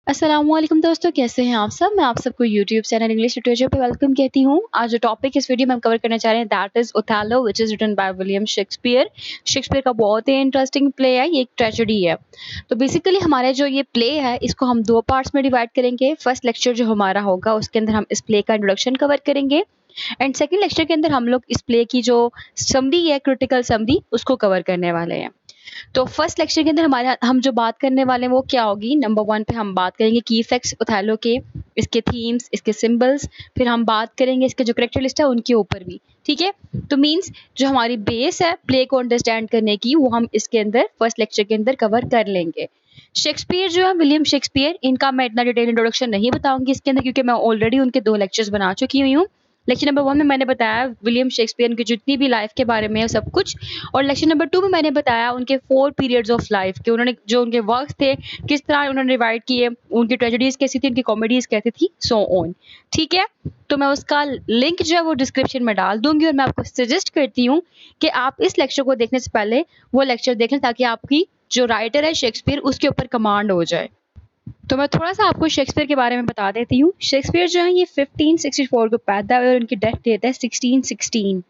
अस्सलामुअलैकुम दोस्तों, कैसे हैं आप सब। मैं आप सबको यूट्यूब चैनल इंग्लिश लिटरेचर पे वेलकम कहती हूँ। आज जो टॉपिक इस वीडियो में हम कवर करना चाह रहे हैं that is Othello which is written by William Shakespeare. Shakespeare का बहुत ही इंटरेस्टिंग प्ले है, ये एक ट्रेजेडी है। तो बेसिकली हमारे जो ये प्ले है इसको हम दो पार्ट्स में डिवाइड करेंगे। फर्स्ट लेक्चर जो हमारा होगा उसके अंदर हम इस प्ले का इंट्रोडक्शन कवर करेंगे एंड सेकेंड लेक्चर के अंदर हम लोग इस प्ले की जो समरी है, क्रिटिकल समरी, उसको कवर करने वाले हैं। तो फर्स्ट लेक्चर के अंदर हम जो बात करने वाले हैं वो क्या होगी। नंबर 1 पे हम बात करेंगे की इफेक्ट्स ओथेलो के, इसके थीम्स, इसके सिंबल्स। फिर हम बात करेंगे इसके जो कैरेक्टर लिस्ट है उनके ऊपर भी। ठीक है, तो मींस जो हमारी बेस है प्ले को अंडरस्टैंड करने की वो हम इसके अंदर फर्स्ट लेक्चर के अंदर कवर कर लेंगे। शेक्सपियर जो है, विलियम शेक्सपियर, इनका मैं इतना डिटेल इंट्रोडक्शन नहीं बताऊंगी इसके अंदर क्योंकि मैं ऑलरेडी उनके 2 लेक्चर्स बना चुकी हुई हूँ। लेक्चर नंबर 1 में मैंने बताया विलियम शेक्सपियर की जितनी भी लाइफ के बारे में सब कुछ, और लेक्चर नंबर 2 में मैंने बताया उनके 4 पीरियड्स ऑफ लाइफ के, उन्होंने जो उनके वर्क थे किस तरह उन्होंने डिवाइड किए, उनकी ट्रेजेडीज कैसी थी, उनकी कॉमेडीज कैसी थी, सो ऑन। ठीक है, तो मैं उसका लिंक जो है वो डिस्क्रिप्शन में डाल दूंगी और मैं आपको सजेस्ट करती हूँ कि आप इस लेक्चर को देखने से पहले वो लेक्चर देख लें ताकि आपकी जो राइटर है शेक्सपियर उसके ऊपर कमांड हो जाए। तो मैं थोड़ा सा आपको शेक्सपियर के बारे में बता देती हूँ। शेक्सपियर जो है ये 1564 को पैदा हुए और उनकी डेथ डेट है 1616।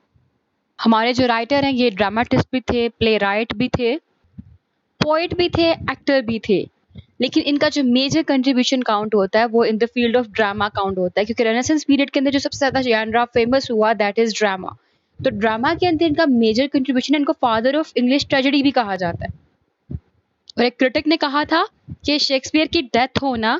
हमारे जो राइटर हैं ये ड्रामाटिस्ट भी थे, प्ले राइट भी थे, पोइट भी थे, एक्टर भी थे। लेकिन इनका जो मेजर कंट्रीब्यूशन काउंट होता है वो in the field of drama count होता है क्योंकि रेनेसेंस पीरियड के अंदर जो सबसे ज्यादा जॉनरा फेमस हुआ दैट इज ड्रामा। तो ड्रामा के अंदर इनका मेजर कंट्रीब्यूशन है, इनको फादर ऑफ इंग्लिश ट्रेजेडी भी कहा जाता है। और एक क्रिटिक ने कहा था कि शेक्सपियर की डेथ होना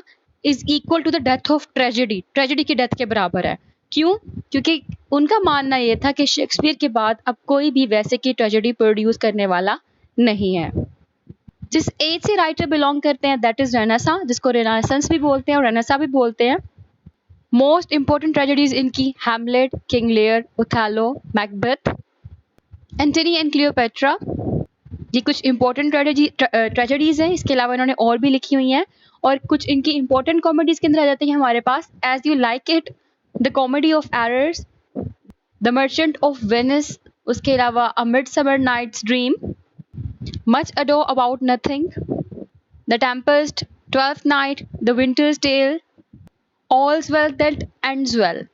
is equal to the death of tragedy, tragedy की डेथ के बराबर है। क्यों? क्योंकि उनका मानना ये था कि शेक्सपियर के बाद अब कोई भी वैसे की ट्रेजेडी प्रोड्यूस करने वाला नहीं है। जिस एज से राइटर बिलोंग करते हैं दैट इज रेनेसां, जिसको रेनेसेंस भी बोलते हैं और रेनेसां भी बोलते हैं। मोस्ट इंपॉर्टेंट ट्रेजेडीज इनकी Hamlet, King Lear, Othello, Macbeth, Antony and Cleopatra, ये कुछ इंपॉर्टेंट ट्रेजेडीज हैं। इसके अलावा इन्होंने और भी लिखी हुई हैं और कुछ इनकी इंपॉर्टेंट कॉमेडीज के अंदर आ जाती हैं हमारे पास as you like it, the comedy of errors, the merchant of Venice, उसके अलावा a midsummer night's dream, much ado about nothing, the tempest, twelfth night, the winter's tale, all's well that ends well.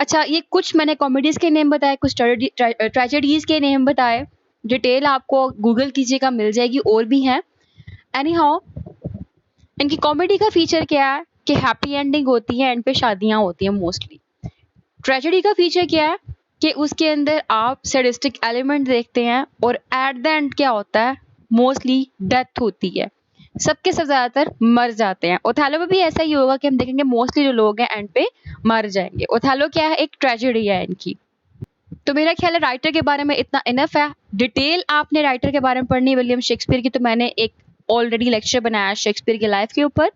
अच्छा, ये कुछ मैंने comedies के name बताए, कुछ tragedies के नेम बताए। डिटेल आपको गूगल कीजिएगा, मिल जाएगी, और भी हैं। एनी हाउ, इनकी कॉमेडी का फीचर क्या है कि हैप्पी एंडिंग होती है, एंड पे शादियां होती हैं मोस्टली। ट्रेजेडी का फीचर क्या है कि उसके अंदर आप सैडिस्टिक एलिमेंट देखते हैं और एट द एंड क्या होता है, मोस्टली डेथ होती है, सबके सब ज्यादातर मर जाते हैं। ओथेलो में भी ऐसा ही होगा कि हम देखेंगे मोस्टली जो लोग हैं एंड पे मर जाएंगे। ओथेलो क्या है, एक ट्रेजेडी है इनकी। तो मेरा ख्याल है राइटर के बारे में इतना इनफ है। डिटेल आपने राइटर के बारे में पढ़नी विलियम शेक्सपियर की, तो मैंने एक ऑलरेडी लेक्चर बनाया शेक्सपियर की लाइफ के ऊपर,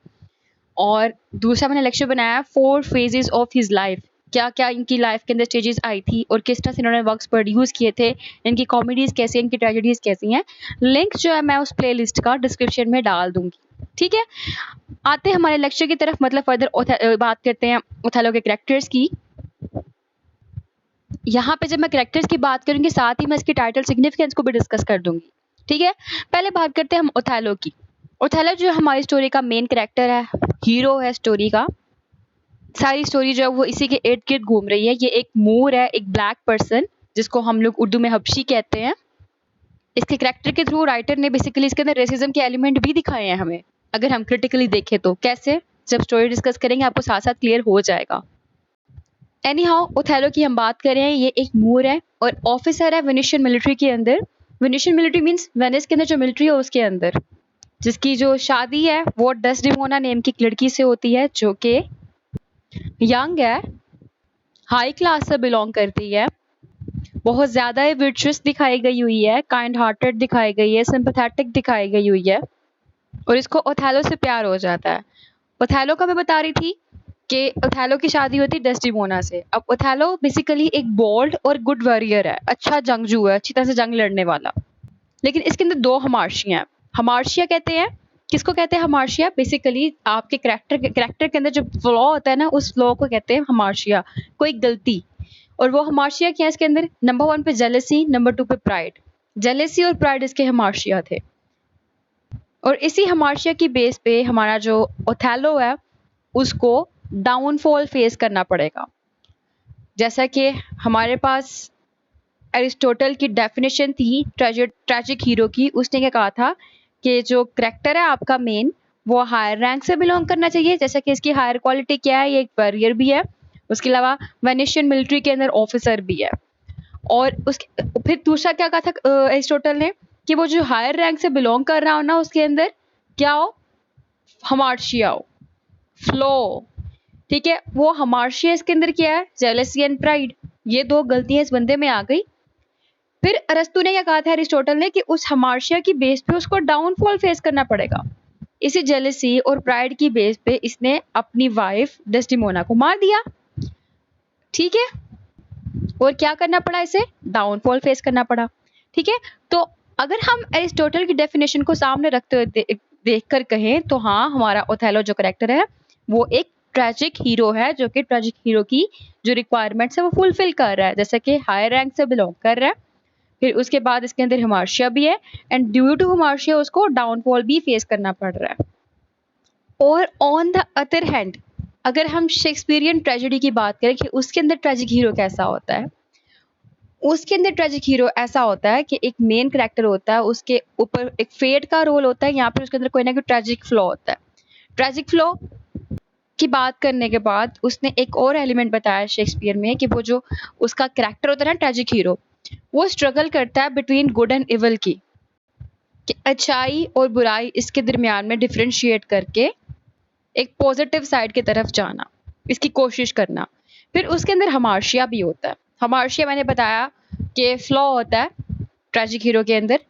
और दूसरा मैंने लेक्चर बनाया 4 फेजेस ऑफ हिज लाइफ, क्या क्या इनकी लाइफ के अंदर स्टेजेस आई थी और किस तरह से इन्होंने वर्क्स प्रोड्यूस किए थे, इनकी कॉमेडीज कैसी हैं, इनकी ट्रेजेडीज कैसी हैं। लिंक जो है मैं उस प्ले लिस्ट का डिस्क्रिप्शन में डाल दूंगी। ठीक है, आते हैं हमारे लेक्चर की तरफ, मतलब फर्दर बात करते हैं ओथेलो के कैरेक्टर्स की। यहाँ पे जब मैं कैरेक्टर्स की बात करूंगी साथ ही मैं इसकी टाइटल सिग्निफिकेंस को भी डिस्कस कर दूंगी। ठीक है, पहले बात करते हैं हम ओथेलो की। ओथेलो जो हमारी स्टोरी का मेन कैरेक्टर है, हीरो है स्टोरी का। सारी स्टोरी जो है वो इसी के इर्द गिर्द घूम रही है। ये एक मूर है, एक ब्लैक पर्सन, जिसको हम लोग उर्दू में हबशी कहते हैं। इसके कैरेक्टर के थ्रू राइटर ने बेसिकली इसके अंदर रेसिज्म के एलिमेंट भी दिखाए हैं हमें, अगर हम क्रिटिकली देखें तो। कैसे? जब स्टोरी डिस्कस करेंगे आपको साथ साथ क्लियर हो जाएगा। एनी हाउ, ओथेलो की हम बात करें, ये एक मूर है और ऑफिसर है वेनिशियन मिलिट्री के अंदर। वेनिशियन मिलिट्री मींस वेनिस के अंदर जो मिलिट्री है उसके अंदर, जिसकी जो शादी है वो डेस्डेमोना नेम की लड़की से होती है जो कि यंग है, हाई क्लास से बिलोंग करती है, बहुत ज्यादा ही वर्चुअस दिखाई गई हुई है, काइंड हार्टेड दिखाई गई है, सिंपैथेटिक दिखाई गई हुई है, और इसको ओथेलो से प्यार हो जाता है। ओथेलो का मैं बता रही थी कि ओथेलो की शादी होती है डेस्डेमोना से। अब ओथेलो बेसिकली एक बोल्ड और गुड वॉरियर है, अच्छा जंगजू है, अच्छी तरह से जंग लड़ने वाला। लेकिन इसके अंदर 2 हमार्शियां हैं। हमार्शिया कहते हैं, किसको कहते हैं हमार्शिया? बेसिकली आपके कैरेक्टर के अंदर जो फ्लॉ होता है ना, उस फ्लॉ को कहते हैं हमार्शिया, कोई गलती। और वो हमार्शिया क्या है इसके अंदर? नंबर 1 पे जेलेसी, नंबर 2 पे प्राइड। जेलेसी और प्राइड इसके हमार्शिया थे। और इसी हमार्शिया की बेस पे हमारा जो ओथेलो है उसको डाउनफॉल फेस करना पड़ेगा। जैसा कि हमारे पास एरिस्टोटल की डेफिनेशन थी ट्रेजिक हीरो की, उसने क्या कहा था कि जो करेक्टर है आपका मेन वो हायर रैंक से बिलोंग करना चाहिए, जैसा कि इसकी हायर क्वालिटी क्या है, ये एक वॉरियर भी है, उसके अलावा वेनेशियन मिलिट्री के अंदर ऑफिसर भी है। और उसके फिर दूसरा क्या कहा था एरिस्टोटल ने कि वो जो हायर रैंक से बिलोंग कर रहा हो ना उसके अंदर क्या हो, हमार्शिया हो, फ्लो। ठीक है, वो हमार्शिया इसके अंदर क्या है, जेलसी एंड प्राइड। ये दो गलतियां इस बंदे में आ गई। फिर अरस्तु ने क्या कहा था एरिस्टोटल ने कि उस हमार्शिया की बेस पे उसको डाउनफॉल फेस करना पड़ेगा। इसी जेलसी और प्राइड की बेस पे इसने अपनी वाइफ डेस्टिमोना को मार दिया। ठीक है, और क्या करना पड़ा, इसे डाउनफॉल फेस करना पड़ा। ठीक है, तो अगर हम एरिस्टोटल की डेफिनेशन को सामने रखते हुए देखकर कहें तो हाँ, हमारा ओथेलो जो करेक्टर है वो एक ट्रेजिक हीरो है, जो कि ट्रेजिक हीरो की जो रिक्वायरमेंट्स है वो फुलफिल कर रहा है, जैसे कि हायर रैंक से बिलोंग कर रहा है। फिर उसके बाद इसके अंदर हमार्शिया भी है एंड ड्यू टू हमार्शिया उसको डाउनफॉल भी फेस करना पड़ रहा है। और ऑन द अदर हैंड अगर हम शेक्सपियरियन ट्रेजेडी की बात करें कि उसके अंदर ट्रेजिक हीरो कैसा होता है, उसके अंदर ट्रेजिक हीरो ऐसा होता है कि एक मेन कैरेक्टर होता है, उसके ऊपर एक फेट का रोल होता है, यहाँ पर उसके अंदर कोई ना कोई ट्रेजिक फ्लॉ होता है। ट्रेजिक फ्लॉ की बात करने के बाद उसने एक और एलिमेंट बताया शेक्सपियर में कि वो जो उसका कैरेक्टर होता है ना ट्रेजिक हीरो, वो स्ट्रगल करता है बिटवीन गुड एंड इवल की, कि अच्छाई और बुराई इसके दरमियान में डिफरेंशिएट करके एक पॉजिटिव साइड की तरफ जाना, इसकी कोशिश करना। फिर उसके अंदर हमार्शिया भी होता है। हमार्शिया मैंने बताया कि फ्लॉ होता है ट्रेजिक हीरो के अंदर,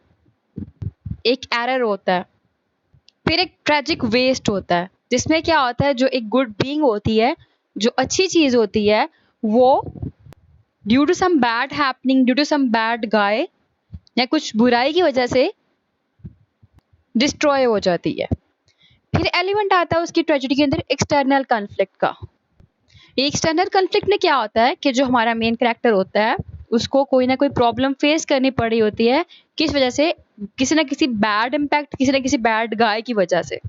एक एरर होता है, फिर एक ट्रेजिक वेस्ट होता है जिसमें क्या होता है, जो एक गुड बीइंग होती है, जो अच्छी चीज होती है, वो due to some bad happening, due to some bad guy या कुछ बुराई की वजह से डिस्ट्रॉय हो जाती है। फिर एलिमेंट आता है उसकी ट्रेजेडी के अंदर एक्सटर्नल कॉन्फ्लिक्ट का। एक्सटर्नल कॉन्फ्लिक्ट में क्या होता है कि जो हमारा मेन कैरेक्टर होता है उसको कोई ना कोई प्रॉब्लम फेस करनी पड़ी होती है, किस वजह से, किसी ना किसी बैड इम्पैक्ट, किसी ना किसी बैड गाय की वजह से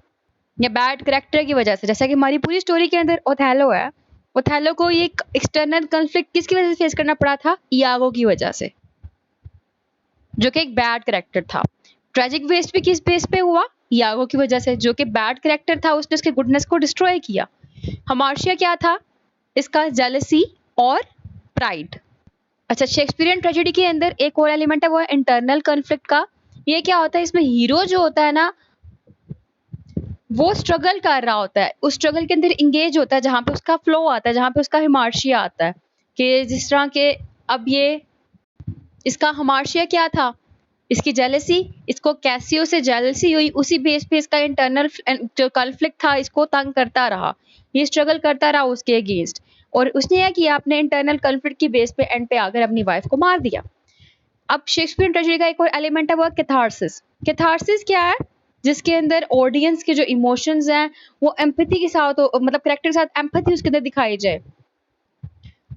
या बैड कैरेक्टर की वजह से। जैसा कि हमारी पूरी स्टोरी के अंदर ओथेलो है, ओथेलो को ये एक्सटर्नल कॉन्फ्लिक्ट किसकी वजह से फेस करना पड़ा था, इयागो की वजह से, जो कि एक बैड कैरेक्टर था। ट्रेजिक वेस्ट भी किस बेस पे हुआ, इयागो की वजह से, जो कि बैड कैरेक्टर था, उसने उसके गुडनेस को डिस्ट्रॉय किया। हमार्शिया क्या था, इसका जेलसी और प्राइड। अच्छा, शेक्सपियरियन ट्रेजेडी के अंदर एक और एलिमेंट है, वो है इंटरनल कॉन्फ्लिक्ट का। ये क्या होता है, इसमें हीरो जो होता है ना वो स्ट्रगल कर रहा होता है, उस स्ट्रगल के अंदर इंगेज होता है, जहां पे उसका फ्लो आता है, जहां पे उसका हमार्शिया आता है। कि जिस तरह के अब ये इसका हमार्शिया क्या था, इसकी जेलसी, इसको कैसियो से जेलसी हुई, उसी बेस पे इसका इंटरनल जो कॉन्फ्लिक्ट था इसको तंग करता रहा, ये स्ट्रगल करता रहा उसके अगेंस्ट, और उसने यह किया अपने इंटरनल कॉन्फ्लिक्ट की बेस पे एंड पे आकर अपनी वाइफ को मार दिया। अब शेक्सपियर ट्रेजेडी का एक और एलिमेंट है वो कैथारसिस। कैथारसिस क्या है, जिसके अंदर ऑडियंस के जो इमोशंस हैं वो एम्पैथी के साथ मतलब कैरेक्टर के साथ एम्पैथी उसके अंदर दिखाई जाए।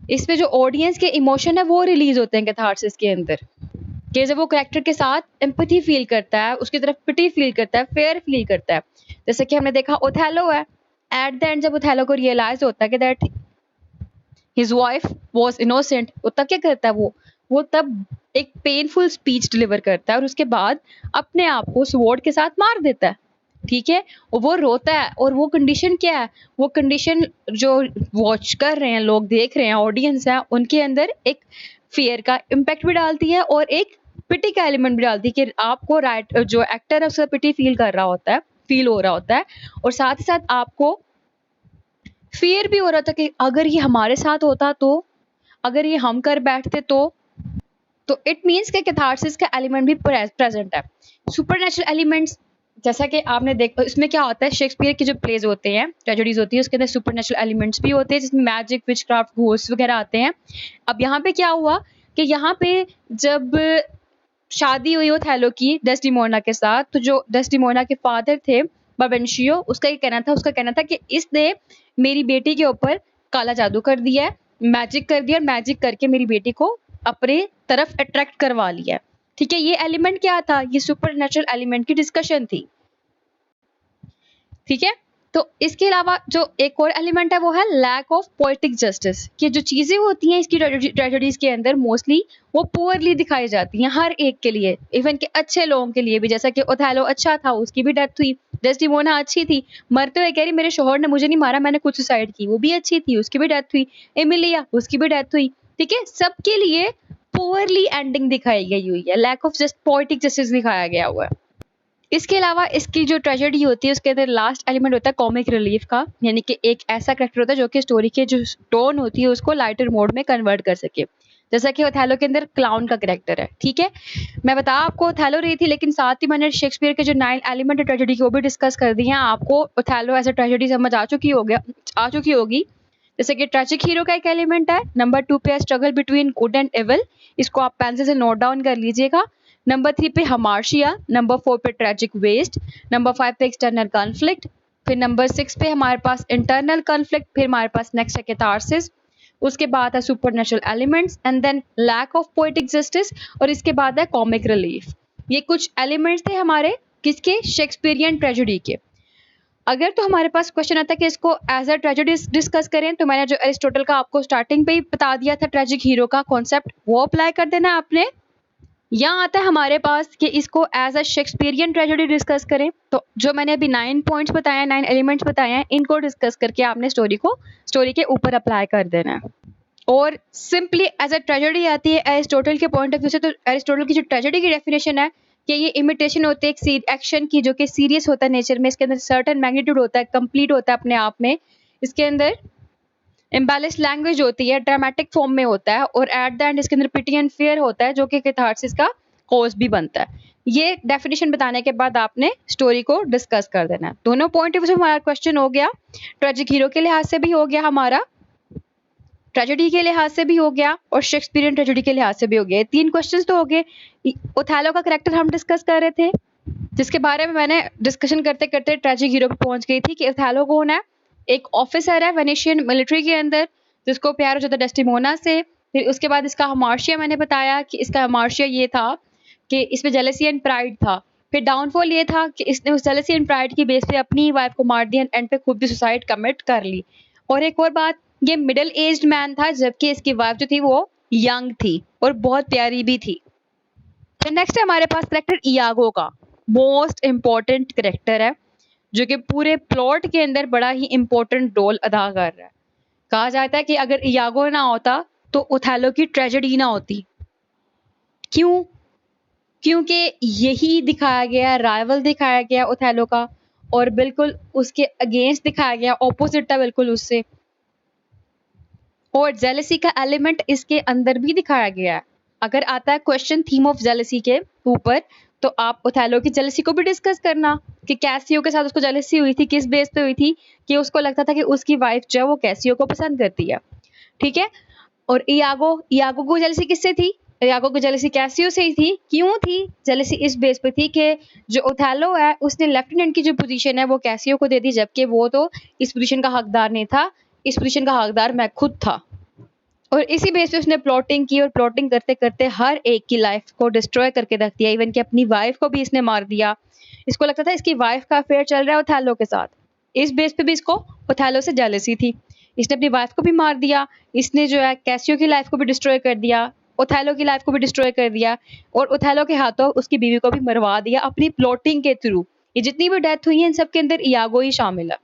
इसमें जो ऑडियंस के इमोशन है वो रिलीज होते हैं कैथारसिस के अंदर, कि जब वो कैरेक्टर के साथ एम्पैथी फील करता है, उसकी तरफ पिटी फील करता है, फेयर फील करता है। जैसे कि हमने देखा ओथेलो है, एट द एंड जब ओथेलो को रियलाइज होता है कि that his wife was innocent, वो तब क्या करता है, वो तब एक पेनफुल स्पीच डिलीवर करता है और उसके बाद अपने आप को स्वॉर्ड के साथ मार देता है। ठीक है, और वो रोता है, और वो कंडीशन क्या है, वो कंडीशन जो वॉच कर रहे हैं लोग, देख रहे हैं, ऑडियंस है, उनके अंदर एक फियर का इम्पैक्ट भी डालती है और एक पिटी का एलिमेंट भी डालती है, कि आपको राइट जो एक्टर है उसका पिटी फील कर रहा होता है, फील हो रहा होता है, और साथ ही साथ आपको फियर भी हो रहा था कि अगर ये हमारे साथ होता तो, अगर ये हम कर बैठते तो इट मीन्स के कैथारसिस का एलिमेंट भी प्रेजेंट है। सुपरनेचुरल एलिमेंट्स, जैसा कि आपने देखा इसमें क्या होता है, शेक्सपियर के जो प्लेज होते हैं, ट्रेजेडीज होती है, उसके अंदर सुपरनेचुरल एलिमेंट्स भी होते हैं, जिसमें मैजिक, विचक्राफ्ट, घोस्ट वगैरह आते हैं। अब यहाँ पे क्या हुआ कि यहाँ पे जब शादी हुई ओथेलो की डेस्टिमोना के साथ, तो जो डेस्टिमोना के फादर थे बर्बेंशियो, उसका कहना था कि इसने मेरी बेटी के ऊपर काला जादू कर दिया है, मैजिक कर दिया, और मैजिक करके मेरी बेटी को अपने तरफ अट्रैक्ट करवा लिया। ठीक है, ये एलिमेंट क्या था, ये सुपरनेचुरल एलिमेंट की डिस्कशन थी। ठीक है। तो इसके अलावा जो एक और एलिमेंट है वो है लैक ऑफ पोएटिक जस्टिस, कि जो चीजें होती हैं इसकी ट्रेजेडीज के अंदर मोस्टली वो पुअरली दिखाई जाती हैं हर एक के लिए, इवन के अच्छे लोगों के लिए भी। जैसा कि ओथेलो अच्छा था, उसकी भी डेथ हुई। डेस्टिमोना अच्छी थी, मरते हुए कह रही मेरे शोहर ने मुझे नहीं मारा, मैंने खुद सुसाइड की, वो भी अच्छी थी, उसकी भी डेथ हुई। एमिलिया, उसकी भी डेथ हुई। ठीक है, सबके लिए पुअरली एंडिंग दिखाई गई हुई है, lack of just poetic justice दिखाया गया हुआ है। इसके अलावा इसकी जो ट्रेजेडी होती है उसके अंदर लास्ट एलिमेंट होता है कॉमिक रिलीफ का, यानी कि एक ऐसा कैरेक्टर होता है जो कि स्टोरी के जो टोन होती है उसको लाइटर मोड में कन्वर्ट कर सके। जैसा कि ओथेलो के अंदर क्लाउन का कैरेक्टर है। ठीक है, मैं बता आपको ओथेलो रही थी, लेकिन साथ ही मैंने शेक्सपियर के जो 9 एलिमेंट है ट्रेजेडी के वो भी डिस्कस कर दिए हैं। आपको ओथेलो एज अ ट्रेजेडी समझ आ चुकी होगी। जैसे कि ट्रेजिक हीरो का एक एलिमेंट है। नंबर 2 पे struggle between good and evil, इसको आप पेंसिल से नोट डाउन कर लीजिएगा। नंबर 3 पे हमार्शिया, नंबर 4 पे ट्रेजिक वेस्ट, नंबर 5 पे एक्सटर्नल कॉन्फ्लिक्ट, फिर नंबर 6 पे हमारे पास इंटरनल कॉन्फ्लिक्ट, फिर हमारे पास नेक्स्ट है कैथारसिस, उसके बाद है supernatural elements and then lack of poetic justice, और इसके बाद है कॉमिक रिलीफ। ये कुछ एलिमेंट्स थे हमारे किसके, शेक्सपियरियन ट्रेजेडी के। अगर तो हमारे पास क्वेश्चन आता है कि इसको एज अ ट्रेजेडी डिस्कस करें, तो मैंने जो एरिस्टोटल का आपको स्टार्टिंग पे ही बता दिया था ट्रेजिक हीरो का कॉन्सेप्ट, वो अप्लाई कर देना आपने। यहाँ आता है हमारे पास कि इसको as a Shakespearean tragedy discuss करें, तो जो मैंने अभी 9 पॉइंट्स बताए हैं, 9 एलिमेंट्स बताए हैं, इनको डिस्कस करके आपने स्टोरी के ऊपर अप्लाई कर देना है। और सिंपली एज अ ट्रेजेडी आती है एरिस्टोटल के पॉइंट ऑफ व्यू से, तो एरिस्टोटल की जो ट्रेजेडी की डेफिनेशन है कि ये इमिटेशन होती है एक एक्शन की जो कि सीरियस होता है नेचर में, इसके अंदर सर्टेन मैग्नीट्यूड होता है, कंप्लीट होता है अपने आप में, इसके अंदर इम्बैलेंस लैंग्वेज होती है, ड्रामेटिक फॉर्म में होता है, और एट द एंड इसके अंदर पिटी एंड फियर होता है जो कि कैथारसिस का कॉज भी बनता है। ये डेफिनेशन बताने के बाद आपने स्टोरी को डिस्कस कर देना है। दोनों पॉइंट ऑफ व्यू से हमारा क्वेश्चन हो गया, ट्रेजिक हीरो के लिहाज से भी हो गया हमारा, ट्रेजेडी के लिहाज से भी हो गया, और शेक्सपियरियन ट्रेजेडी के लिहाज से भी हो गया। 3 क्वेश्चंस तो हो गए। ओथेलो का कैरेक्टर हम डिस्कस कर रहे थे, जिसके बारे में मैंने डिस्कशन करते करते ट्रेजिक हीरो पे पहुंच गई थी कि ओथेलो कौन है। एक ऑफिसर है वेनेशियन मिलिट्री के अंदर, जिसको प्यार हो जाता है डेस्टिमोना से। फिर उसके बाद इसका हमार्शिया, मैंने बताया कि इसका हमार्शिया ये था कि इसमें जेलसी एंड प्राइड था। फिर डाउनफॉल ये था कि इसने उस जेलसी एंड प्राइड की बेस पे अपनी वाइफ को मार दिया, एंड पे खुद भी सुसाइड कमिट कर ली। और एक और बात, ये मिडिल एज्ड मैन था, जबकि इसकी वाइफ जो थी वो यंग थी और बहुत प्यारी भी थी। फिर नेक्स्ट है हमारे पास करेक्टर इयागो का, मोस्ट इंपॉर्टेंट करेक्टर है, जो कि पूरे प्लॉट के अंदर बड़ा ही इंपॉर्टेंट रोल अदा कर रहा है। कहा जाता है कि अगर इयागो ना होता तो ओथेलो की ट्रेजेडी ना होती। क्यों? क्योंकि यही दिखाया गया, राइवल दिखाया गया ओथेलो का, और बिल्कुल उसके अगेंस्ट दिखाया गया, ऑपोजिट था बिल्कुल उससे। और जेलसी का एलिमेंट इसके अंदर भी दिखाया गया है। अगर आता है क्वेश्चन थीम ऑफ जेलसी के ऊपर, तो आप ओथेलो की जेलसी को भी डिस्कस करना कि कैसियो के साथ उसको जेलसी हुई थी, किस बेस पे हुई थी, कि उसको लगता था कि उसकी वाइफ जो है वो कैसियो को पसंद करती है। ठीक है, और इयागो को जेलसी किससे थी? इयागो को जेलसी कैसियो से ही थी। क्यों थी जेलसी? इस बेस पे थी कि जो ओथेलो है उसने लेफ्टिनेंट की जो पोजीशन है वो कैसियो को दे दी, जबकि वो तो इस पोजीशन का हकदार नहीं था, इस पोजीशन का हकदार मैं खुद था। और इसी बेस पे उसने प्लॉटिंग की, और प्लॉटिंग करते करते हर एक की लाइफ को डिस्ट्रॉय करके रख दिया, इवन कि अपनी वाइफ को भी इसने मार दिया। इसको लगता था इसकी वाइफ का अफेयर चल रहा है ओथेलो के साथ, इस बेस पे भी इसको ओथेलो से जेलसी थी। इसने अपनी वाइफ को भी मार दिया, इसने जो है कैसियो की लाइफ को भी डिस्ट्रॉय कर दिया, ओथेलो की लाइफ को भी डिस्ट्रॉय कर दिया, और ओथेलो के हाथों उसकी बीवी को भी मरवा दिया अपनी प्लॉटिंग के थ्रू। ये जितनी भी डेथ हुई है इन सब के अंदर इयागो ही शामिल है।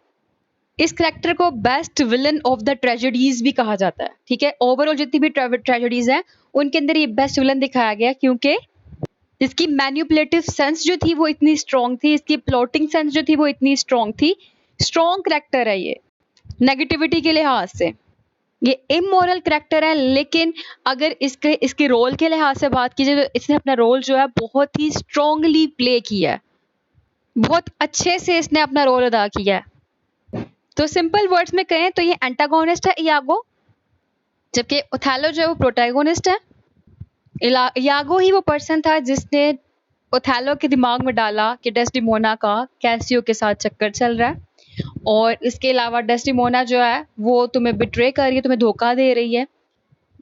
इस कैरेक्टर को best villain of the tragedies भी कहा जाता है। ठीक है, ओवरऑल जितनी भी ट्रेजेडीज हैं उनके अंदर ये बेस्ट विलन दिखाया गया, क्योंकि इसकी मैनिपुलेटिव सेंस जो थी वो इतनी स्ट्रॉन्ग थी, इसकी प्लॉटिंग सेंस जो थी वो इतनी स्ट्रॉन्ग थी। स्ट्रॉन्ग कैरेक्टर है ये नेगेटिविटी के लिहाज से, ये इमोरल कैरेक्टर है, लेकिन अगर इसके रोल के लिहाज से बात कीजिए तो इसने अपना रोल जो है बहुत ही स्ट्रॉन्गली प्ले किया है, बहुत अच्छे से इसने अपना रोल अदा किया है। तो सिंपल वर्ड्स में कहें तो ये एंटागोनिस्ट है इयागो, जबकि ओथेलो जो है वो प्रोटैगोनिस्ट है। इयागो ही वो पर्सन था जिसने ओथेलो के दिमाग में डाला कि डेस्टिमोना का कैसियो के साथ चक्कर चल रहा है, और इसके अलावा डेस्टिमोना जो है वो तुम्हें बिट्रे कर रही है, तुम्हें धोखा दे रही है,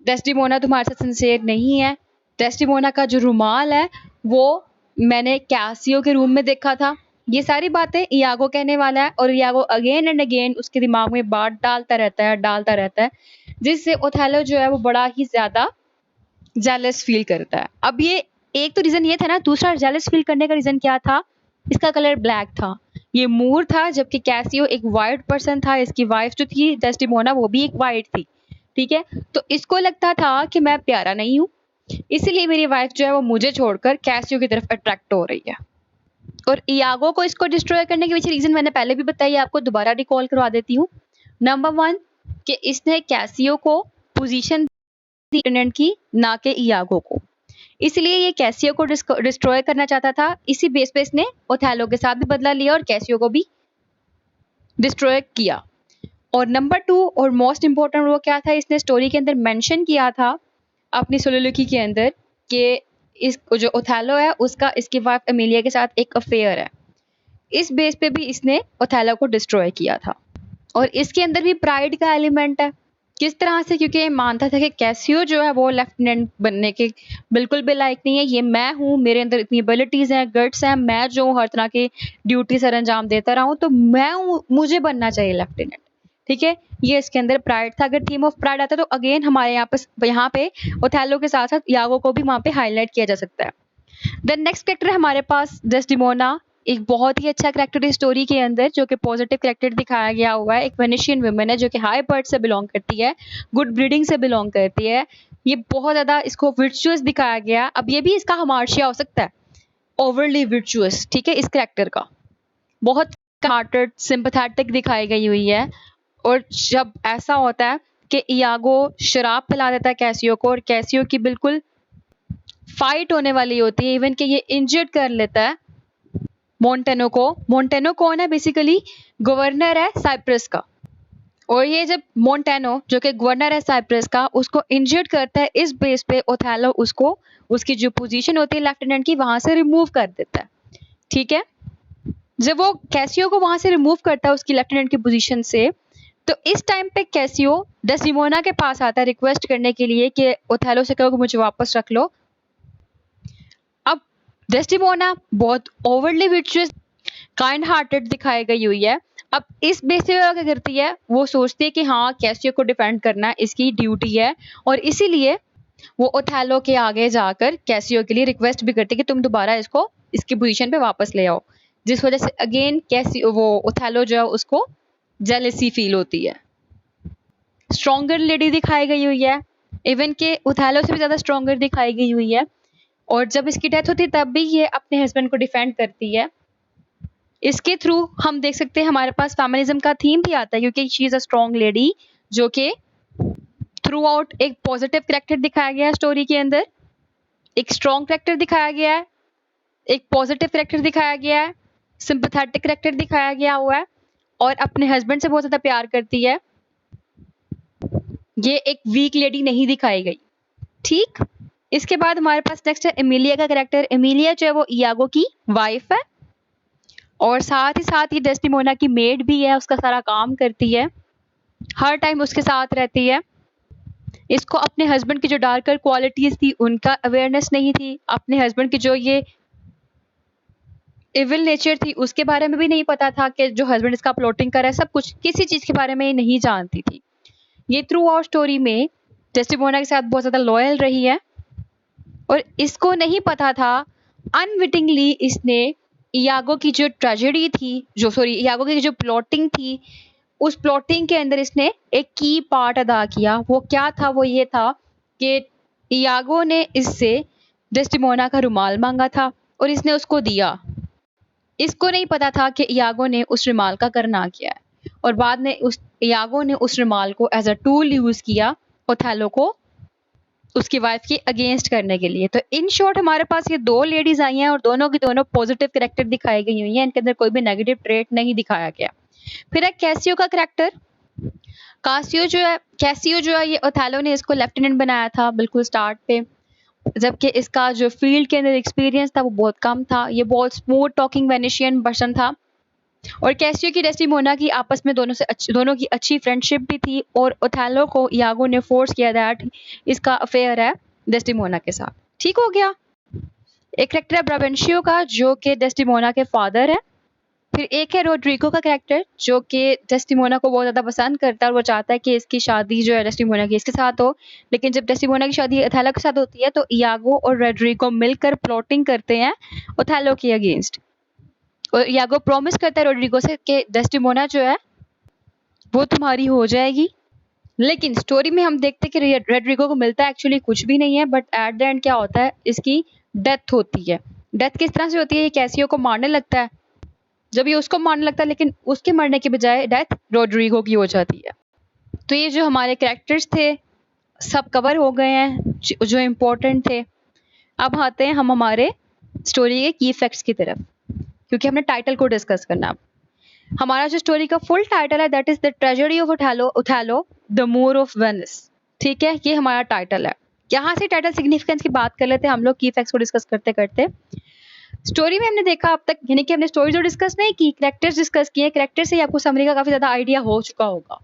डेस्टिमोना तुम्हारे साथ सिंसियर नहीं है। डेस्टिमोना का जो रुमाल है वो मैंने कैसियो के रूम में देखा था, ये सारी बातें इयागो कहने वाला है और इयागो अगेन एंड अगेन उसके दिमाग में बात डालता रहता है, जिससे ओथेलो जो है वो बड़ा ही ज़्यादा जेलस फील करता है। अब ये एक तो रीज़न ये था ना, दूसरा जेलस फील करने का रीज़न क्या था? इसका कलर ब्लैक था। ये मूर था, जबकि कैसियो एक व्हाइट पर्सन था। इसकी वाइफ जो थी डेस्टिमोना, वो भी एक व्हाइट थी, ठीक है? तो इसको लगता था कि मैं प्यारा नहीं हूँ, इसीलिए मेरी वाइफ जो है वो मुझे छोड़कर कैसियो की तरफ अट्रैक्ट हो रही है। और इयागो को इसको डिस्ट्रॉय करने के पीछे रीज़न मैंने पहले भी बताई, आपको दोबारा रिकॉल करवा देती हूँ। नंबर 1 कि इसने कैसियो को पोजीशन दी लेफ्टिनेंट की, ना कि इयागो को। इसलिए ये कैसियो को डिस्ट्रॉय करना चाहता था। इसी बेस पे इसने ओथेलो के साथ भी बदला लिया और कैसियो को भी डिस्ट्रॉय किया। और नंबर 2 और मोस्ट इम्पोर्टेंट वो क्या था, इसने स्टोरी के अंदर मेंशन किया था अपनी सोलोलॉजी के अंदर कि इस जो ओथेलो है उसका इसकी वाइफ एमिलिया के साथ एक अफेयर है। इस बेस पे भी इसने ओथेलो को डिस्ट्रॉय किया था। और इसके अंदर भी प्राइड का एलिमेंट है। किस तरह से? क्योंकि ये मानता था कि कैसियो जो है वो लेफ्टिनेंट बनने के बिल्कुल भी लायक नहीं है। ये मैं हूँ, मेरे अंदर इतनी एबिलिटीज़ हैं, गट्स हैं, मैं जो हर तरह की ड्यूटी सर अंजाम देता रहा हूँ, तो मैं हूँ, मुझे बनना चाहिए लेफ्टिनेंट, ठीक है? ये इसके अंदर प्राइड था। अगर थीम ऑफ प्राइड आता तो अगेन हमारे यहाँ पे ओथेलो के साथ साथ इयागो को भी वहाँ पे हाईलाइट किया जा सकता है। द नेक्स्ट कैरेक्टर हमारे पास डेस्टिमोना, एक बहुत ही अच्छा कैरेक्टर है स्टोरी के अंदर, जो कि पॉजिटिव कैरेक्टर दिखाया गया हुआ है। एक वेनेशियन वुमन है जो कि हाई बर्थ से बिलोंग करती है, गुड ब्रीडिंग से बिलोंग करती है। ये बहुत ज़्यादा इसको वर्चुअस दिखाया गया। अब ये भी इसका हमार्शिया हो सकता है, ओवरली वर्चुअस, ठीक है? इस कैरेक्टर का बहुत हार्टेड सिंपैथेटिक दिखाई गई हुई है। और जब ऐसा होता है कि इयागो शराब पिला देता है कैसियो को, और कैसियो की बिल्कुल फाइट होने वाली होती है, इवन कि ये इंजर्ड कर लेता है मोंटेनो को। मोंटेनो कौन है? बेसिकली गवर्नर है साइप्रस का। और ये जब मोंटेनो जो कि गवर्नर है साइप्रस का उसको इंजर्ड करता है, इस बेस पे ओथेलो उसको उसकी जो पोजीशन होती है लेफ्टिनेंट की वहां से रिमूव कर देता है, ठीक है? जब वो कैसियो को वहां से रिमूव करता है उसकी लेफ्टिनेंट की पोजीशन से, तो इस टाइम पे कैसियो डेस्टिमोना के पास आता है रिक्वेस्ट करने के लिए कि ओथेलो से कहो कि मुझे वापस रख लो। अब डेस्टिमोना बहुत ओवरली वर्चुअस, काइंड हार्टेड दिखाई गई हुई है। अब इस बेस पे वो क्या करती है, वो सोचती है कि हाँ कैसियो को डिफेंड करना इसकी ड्यूटी है, और इसीलिए वो ओथेलो के आगे जाकर कैसियो के लिए रिक्वेस्ट भी करती है कि तुम दोबारा इसको इसकी पोजीशन पे वापस ले आओ, जिस वजह से अगेन कैसियो वो ओथेलो जो है उसको जेलेसी फील होती है। स्ट्रॉन्गर लेडी दिखाई गई हुई है, इवन के ओथेलो से भी ज़्यादा स्ट्रॉन्गर दिखाई गई हुई है। और जब इसकी डेथ होती है तब भी ये अपने हस्बैंड को डिफेंड करती है। इसके थ्रू हम देख सकते हैं हमारे पास फेमिनिज्म का थीम भी आता है, क्योंकि she is a strong lady, जो कि थ्रू आउट एक पॉजिटिव कैरेक्टर दिखाया गया है स्टोरी के अंदर। एक स्ट्रॉन्ग कैरेक्टर दिखाया गया है, एक पॉजिटिव कैरेक्टर दिखाया गया है, सिंपैथेटिक कैरेक्टर दिखाया गया हुआ है, और अपने हस्बैंड से बहुत ज़्यादा प्यार करती है। ये एक वीक लेडी नहीं दिखाई गई, ठीक? इसके बाद हमारे पास नेक्स्ट है एमिलिया का कैरेक्टर। एमिलिया जो है वो इयागो की वाइफ है, और साथ ही साथ ये डेस्टिमोना की मेड भी है, उसका सारा काम करती है, हर टाइम उसके साथ रहती है। इसको अपने हस्बैंड की जो डार्कर क्वालिटीज़ थी उनका अवेयरनेस नहीं थी, अपने हस्बैंड की जो ये इविल नेचर थी उसके बारे में भी नहीं पता था कि जो हस्बैंड इसका प्लॉटिंग कर रहा है, सब कुछ किसी चीज़ के बारे में ये नहीं जानती थी। ये थ्रू आउट स्टोरी में डेस्टिमोना के साथ बहुत ज़्यादा लॉयल रही है, और इसको नहीं पता था अनविटिंगली इसने इयागो की जो ट्रेजेडी थी, इयागो की जो प्लॉटिंग थी, उस प्लॉटिंग के अंदर इसने एक की पार्ट अदा किया। वो क्या था? वो ये था कि इयागो ने इससे डेस्टिमोना का रुमाल मांगा था और इसने उसको दिया। इसको नहीं पता था कि इयागो ने उस रुमाल का करना क्या है, और बाद में इयागो ने उस रुमाल को एज अ टूल यूज़ किया ओथेलो को उसकी वाइफ के अगेंस्ट करने के लिए। तो इन शॉर्ट हमारे पास ये दो लेडीज आई हैं और दोनों की दोनों पॉजिटिव कैरेक्टर दिखाई गई हुई हैं, इनके अंदर कोई भी नेगेटिव ट्रेट नहीं दिखाया गया। फिर है कैसियो का कैरेक्टर। कैसियो जो है ये ओथेलो ने इसको लेफ्टिनेंट बनाया था बिल्कुल स्टार्ट पे, जबकि इसका जो फील्ड के अंदर एक्सपीरियंस था वो बहुत कम था। ये बहुत स्मूथ टॉकिंग वेनेशियन पर्सन था, और कैसियो की डेस्टिमोना की आपस में दोनों की अच्छी फ्रेंडशिप भी थी, और ओथेलो को इयागो ने फोर्स किया दैट इसका अफेयर है डेस्टिमोना के साथ। ठीक हो गया। एक कैरेक्टर है ब्रावेंशियो का, जो कि डेस्टिमोना के फादर है, फिर एक है रोड्रिगो का कैरेक्टर जो कि डेस्टिमोना को बहुत ज़्यादा पसंद करता है और वो चाहता है कि इसकी शादी जो है डेस्टिमोना की इसके साथ हो। लेकिन जब डेस्टिमोना की शादी ओथेलो के साथ होती है तो इयागो और रोड्रिगो मिलकर प्लॉटिंग करते हैं ओथेलो के अगेंस्ट। और इयागो प्रॉमिस करता है रोड्रिगो से कि डेस्टिमोना जो है वो तुम्हारी हो जाएगी। लेकिन स्टोरी में हम देखते हैं कि रोड्रिगो को मिलता है एक्चुअली कुछ भी नहीं है, बट एट द एंड क्या होता है, इसकी डेथ होती है। डेथ किस तरह से होती है, ये कैसियो को मारने लगता है। जब ये उसको मारने लगता है लेकिन उसके मरने के बजाय डेथ रोड्रिगो की हो जाती है। तो ये जो हमारे कैरेक्टर्स थे सब कवर हो गए हैं जो इम्पोर्टेंट थे। अब आते हैं हम हमारे स्टोरी के की फैक्ट्स की तरफ, क्योंकि हमने टाइटल को डिस्कस करना। हमारा जो स्टोरी का फुल टाइटल है that is the tragedy of Othello the more of Venice. ठीक है, ये हमारा टाइटल है। यहाँ से टाइटल सिग्निफिकेंस की बात कर लेते हैं हम लोग की फैक्ट्स को डिस्कस करते करते। स्टोरी में हमने देखा अब तक, यानी कि हमने स्टोरी जो डिस्कस नहीं की, कैरेक्टर्स डिस्कस किए। कैरेक्टर से ही आपको समरी का काफी ज्यादा आइडिया हो चुका होगा।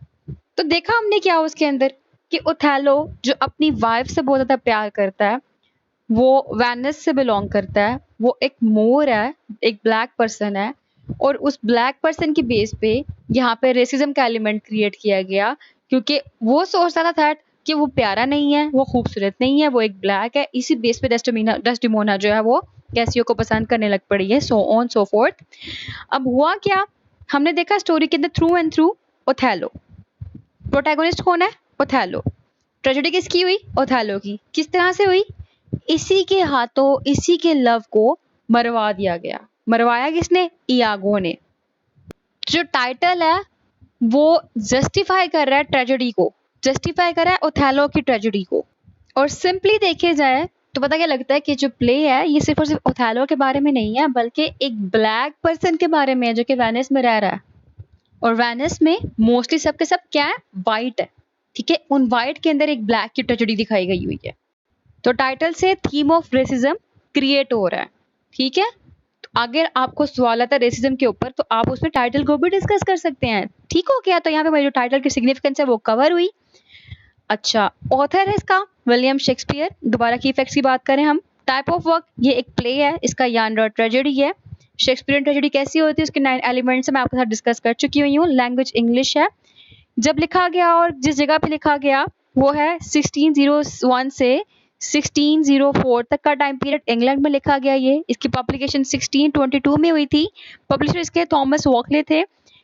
तो देखा हमने क्या उसके अंदर कि ओथेलो जो अपनी वाइफ से बहुत ज्यादा प्यार करता है, वो वेनिस से बिलोंग करता है, वो एक मोर है, एक ब्लैक पर्सन है, और उस ब्लैक पर्सन की बेस पे यहाँ पे रेसिज्म का एलिमेंट क्रिएट किया गया, क्योंकि वो सोचता था कि वो प्यारा नहीं है, वो खूबसूरत नहीं है, वो एक ब्लैक है। इसी बेस पे डेस्टिमोना जो है वो कैसियो को पसंद करने लग पड़ी है, सो ऑन सो फोर्थ। अब हुआ क्या, हमने देखा स्टोरी के अंदर through and through Othello. Protagonist कौन है, ओथेलो। ट्रेजेडी किसकी हुई, ओथेलो की। किस तरह से हुई, इसी के हाथों इसी के लव को मरवा दिया गया। मरवाया किसने, इयागो ने। जो टाइटल है वो जस्टिफाई कर रहा है ट्रेजेडी को, जस्टिफाई कर रहा है ओथेलो की ट्रेजेडी को। और सिंपली देखे जाए तो पता क्या लगता है कि जो प्ले है ये सिर्फ और सिर्फ ओथेलो के बारे में नहीं है, बल्कि एक ब्लैक पर्सन के बारे में है जो कि वेनिस में रह रहा है। और वेनिस में मोस्टली सबके सब क्या है, वाइट है। ठीक है, उन वाइट के अंदर एक ब्लैक की ट्रेजेडी दिखाई गई हुई है। तो टाइटल से थीम ऑफ रेसिज्म क्रिएट हो रहा है। ठीक है, तो अगर आपको सवाल आता है रेसिज्म के ऊपर तो आप उसमें टाइटल को भी डिस्कस कर सकते हैं। ठीक हो गया, तो यहाँ पे मेरी जो टाइटल की सिग्निफिकेंस है वो कवर हुई। अच्छा, ऑथर है इसका विलियम शेक्सपियर। दोबारा की फैक्ट्स की बात करें हम, टाइप ऑफ वर्क, ये एक प्ले है, इसका यानरा ट्रेजेडी है। शेक्सपियरियन ट्रेजेडी कैसी होती है, उसके 9 एलिमेंट्स मैं आपके साथ डिस्कस कर चुकी हुई हूँ। लैंग्वेज इंग्लिश है। जब लिखा गया और जिस जगह पे लिखा गया वो है 1601 से 1604 तक का टाइम पीरियड इंग्लैंड में लिखा गया। ये इसकी पब्लिकेशन 1622 में हुई थी। पब्लिशर इसके थॉमस वॉकले थे।